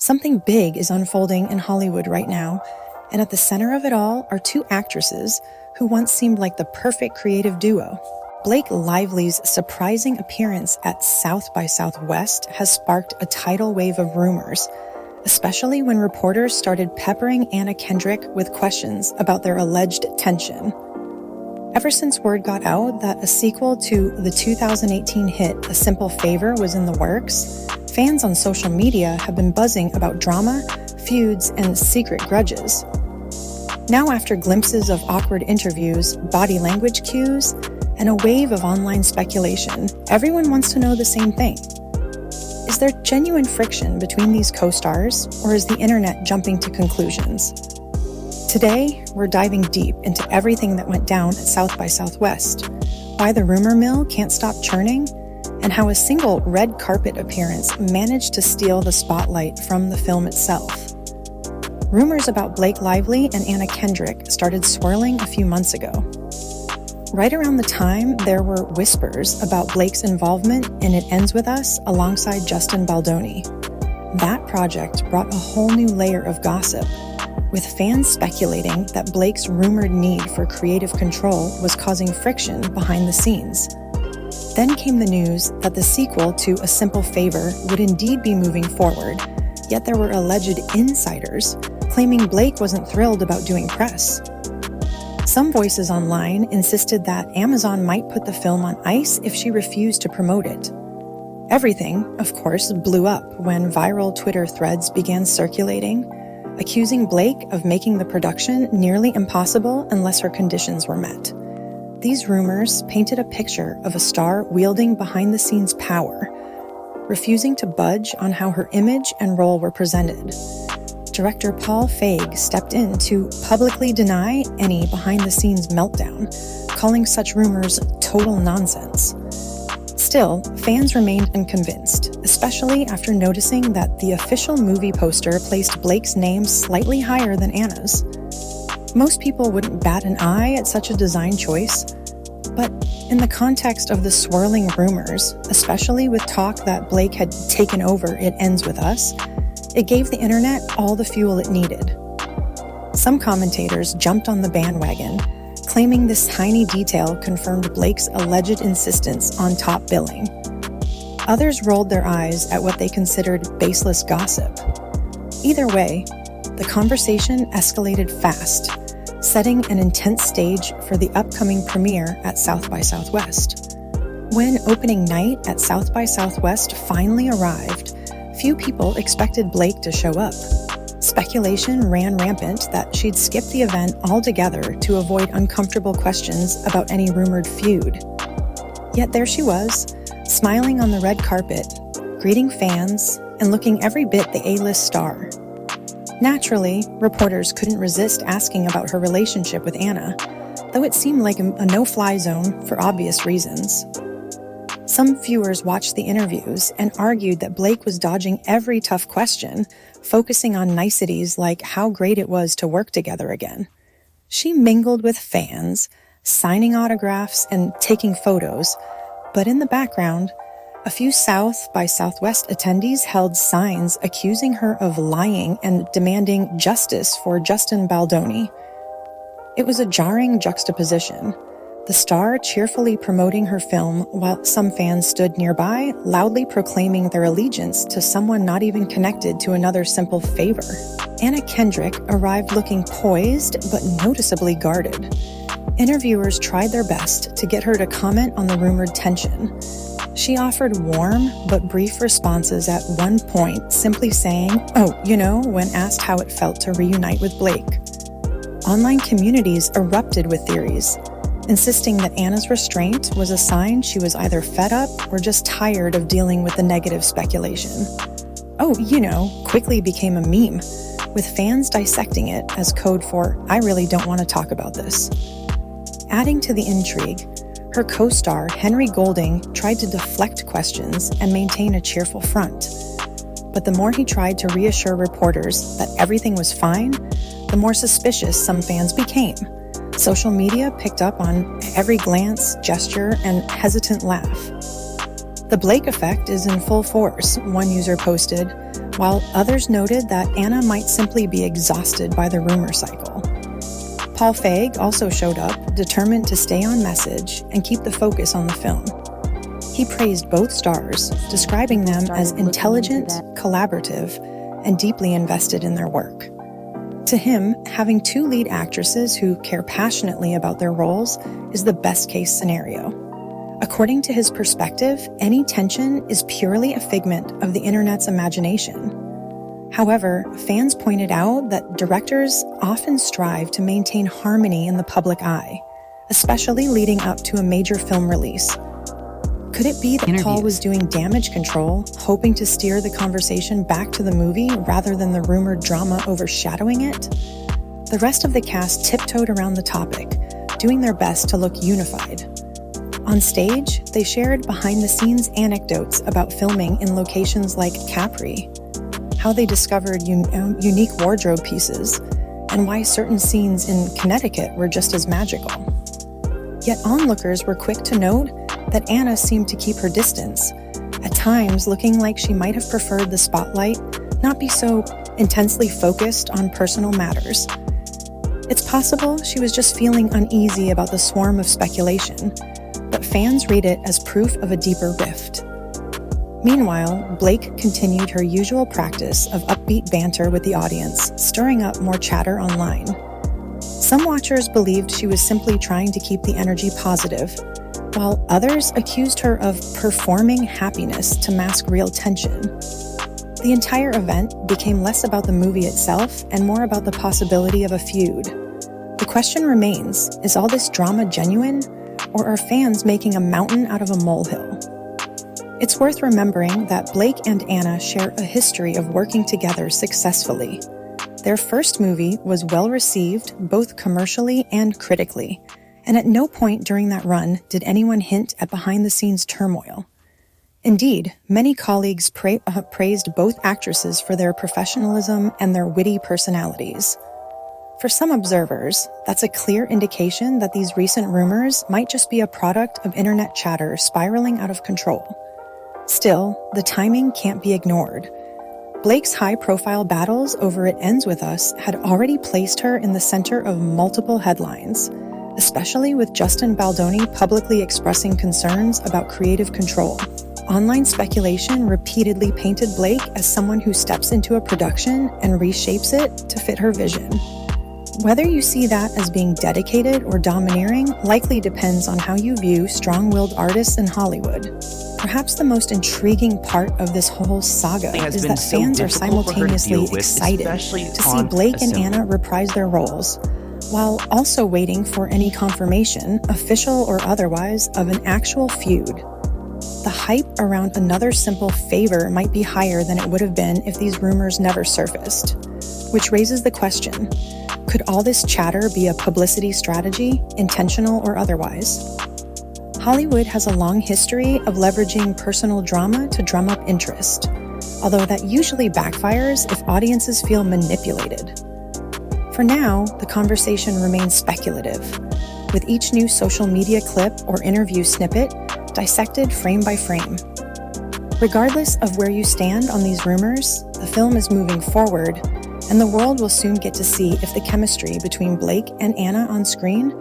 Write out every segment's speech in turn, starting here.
Something big is unfolding in Hollywood right now, and at the center of it all are two actresses who once seemed like the perfect creative duo. Blake Lively's surprising appearance at South by Southwest has sparked a tidal wave of rumors, especially when reporters started peppering Anna Kendrick with questions about their alleged tension. Ever since word got out that a sequel to the 2018 hit A Simple Favor was in the works, fans on social media have been buzzing about drama, feuds, and secret grudges. Now, after glimpses of awkward interviews, body language cues, and a wave of online speculation, everyone wants to know the same thing. Is there genuine friction between these co-stars, or is the internet jumping to conclusions? Today, we're diving deep into everything that went down at South by Southwest, why the rumor mill can't stop churning, and how a single red carpet appearance managed to steal the spotlight from the film itself. Rumors about Blake Lively and Anna Kendrick started swirling a few months ago. Right around the time, there were whispers about Blake's involvement in It Ends With Us alongside Justin Baldoni. That project brought a whole new layer of gossip, with fans speculating that Blake's rumored need for creative control was causing friction behind the scenes. Then came the news that the sequel to A Simple Favor would indeed be moving forward, yet there were alleged insiders claiming Blake wasn't thrilled about doing press. Some voices online insisted that Amazon might put the film on ice if she refused to promote it. Everything, of course, blew up when viral Twitter threads began circulating, accusing Blake of making the production nearly impossible unless her conditions were met. These rumors painted a picture of a star wielding behind-the-scenes power, refusing to budge on how her image and role were presented. Director Paul Feig stepped in to publicly deny any behind-the-scenes meltdown, calling such rumors total nonsense. Still, fans remained unconvinced, especially after noticing that the official movie poster placed Blake's name slightly higher than Anna's. Most people wouldn't bat an eye at such a design choice, but in the context of the swirling rumors, especially with talk that Blake had taken over It Ends With Us, it gave the internet all the fuel it needed. Some commentators jumped on the bandwagon, claiming this tiny detail confirmed Blake's alleged insistence on top billing. Others rolled their eyes at what they considered baseless gossip. Either way, the conversation escalated fast, setting an intense stage for the upcoming premiere at South by Southwest. When opening night at South by Southwest finally arrived, few people expected Blake to show up. Speculation ran rampant that she'd skip the event altogether to avoid uncomfortable questions about any rumored feud. Yet there she was, smiling on the red carpet, greeting fans, and looking every bit the A-list star. Naturally, reporters couldn't resist asking about her relationship with Anna, though it seemed like a no-fly zone for obvious reasons. Some viewers watched the interviews and argued that Blake was dodging every tough question, focusing on niceties like how great it was to work together again. She mingled with fans, signing autographs and taking photos, but in the background, a few South by Southwest attendees held signs accusing her of lying and demanding justice for Justin Baldoni. It was a jarring juxtaposition. The star cheerfully promoting her film while some fans stood nearby, loudly proclaiming their allegiance to someone not even connected to Another Simple Favor. Anna Kendrick arrived looking poised but noticeably guarded. Interviewers tried their best to get her to comment on the rumored tension. She offered warm but brief responses at one point, simply saying, when asked how it felt to reunite with Blake. Online communities erupted with theories, insisting that Anna's restraint was a sign she was either fed up or just tired of dealing with the negative speculation. Quickly became a meme, with fans dissecting it as code for, I really don't want to talk about this. Adding to the intrigue, her co-star Henry Golding tried to deflect questions and maintain a cheerful front. But the more he tried to reassure reporters that everything was fine, the more suspicious some fans became. Social media picked up on every glance, gesture, and hesitant laugh. The Blake effect is in full force, one user posted. while others noted that Anna might simply be exhausted by the rumor cycle. Paul Feig also showed up, determined to stay on message and keep the focus on the film. He praised both stars, describing them as intelligent, collaborative, and deeply invested in their work. To him, having two lead actresses who care passionately about their roles is the best-case scenario. According to his perspective, any tension is purely a figment of the internet's imagination. However, fans pointed out that directors often strive to maintain harmony in the public eye, especially leading up to a major film release. Could it be that Paul was doing damage control, hoping to steer the conversation back to the movie rather than the rumored drama overshadowing it? The rest of the cast tiptoed around the topic, doing their best to look unified. On stage, they shared behind-the-scenes anecdotes about filming in locations like Capri, how they discovered unique wardrobe pieces, and why certain scenes in Connecticut were just as magical. Yet onlookers were quick to note that Anna seemed to keep her distance, at times looking like she might have preferred the spotlight not be so intensely focused on personal matters. It's possible she was just feeling uneasy about the swarm of speculation, but fans read it as proof of a deeper rift. Meanwhile, Blake continued her usual practice of upbeat banter with the audience, stirring up more chatter online. Some watchers believed she was simply trying to keep the energy positive, while others accused her of performing happiness to mask real tension. The entire event became less about the movie itself and more about the possibility of a feud. The question remains, is all this drama genuine, or are fans making a mountain out of a molehill? It's worth remembering that Blake and Anna share a history of working together successfully. Their first movie was well received both commercially and critically, and at no point during that run did anyone hint at behind-the-scenes turmoil. Indeed, many colleagues praised both actresses for their professionalism and their witty personalities. For some observers, that's a clear indication that these recent rumors might just be a product of internet chatter spiraling out of control. Still, the timing can't be ignored. Blake's high-profile battles over It Ends With Us had already placed her in the center of multiple headlines, especially with Justin Baldoni publicly expressing concerns about creative control. Online speculation repeatedly painted Blake as someone who steps into a production and reshapes it to fit her vision. Whether you see that as being dedicated or domineering likely depends on how you view strong-willed artists in Hollywood. Perhaps the most intriguing part of this whole saga is that fans are simultaneously excited to see Blake and Anna reprise their roles, while also waiting for any confirmation, official or otherwise, of an actual feud. The hype around another simple favor might be higher than it would have been if these rumors never surfaced, which raises the question, could all this chatter be a publicity strategy, intentional or otherwise? Hollywood has a long history of leveraging personal drama to drum up interest, although that usually backfires if audiences feel manipulated. For now, the conversation remains speculative, with each new social media clip or interview snippet dissected frame by frame. Regardless of where you stand on these rumors, the film is moving forward, and the world will soon get to see if the chemistry between Blake and Anna on screen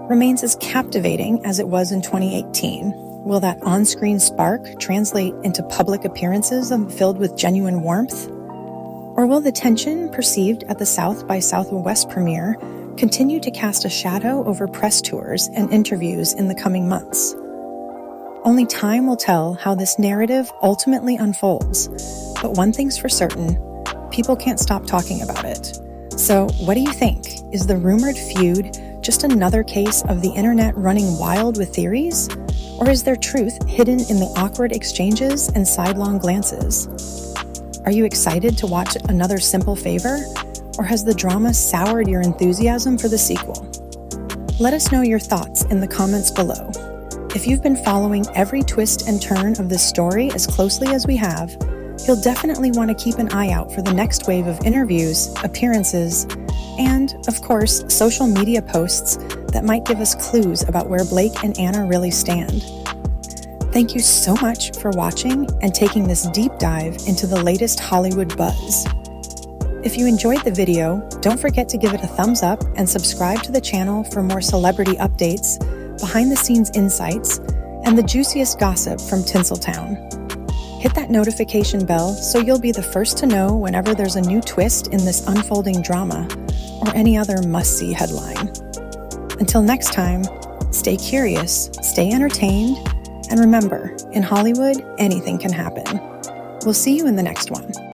remains as captivating as it was in 2018. Will that on-screen spark translate into public appearances filled with genuine warmth? Or will the tension perceived at the South by Southwest premiere continue to cast a shadow over press tours and interviews in the coming months? Only time will tell how this narrative ultimately unfolds, but one thing's for certain, people can't stop talking about it. So what do you think? Is the rumored feud just another case of the internet running wild with theories? Or is there truth hidden in the awkward exchanges and sidelong glances? Are you excited to watch another simple favor? Or has the drama soured your enthusiasm for the sequel? Let us know your thoughts in the comments below. If you've been following every twist and turn of this story as closely as we have, you'll definitely want to keep an eye out for the next wave of interviews, appearances, and, of course, social media posts that might give us clues about where Blake and Anna really stand. Thank you so much for watching and taking this deep dive into the latest Hollywood buzz. If you enjoyed the video, don't forget to give it a thumbs up and subscribe to the channel for more celebrity updates, behind-the-scenes insights, and the juiciest gossip from Tinseltown. Hit that notification bell so you'll be the first to know whenever there's a new twist in this unfolding drama or any other must-see headline. Until next time, stay curious, stay entertained, and remember, in Hollywood, anything can happen. We'll see you in the next one.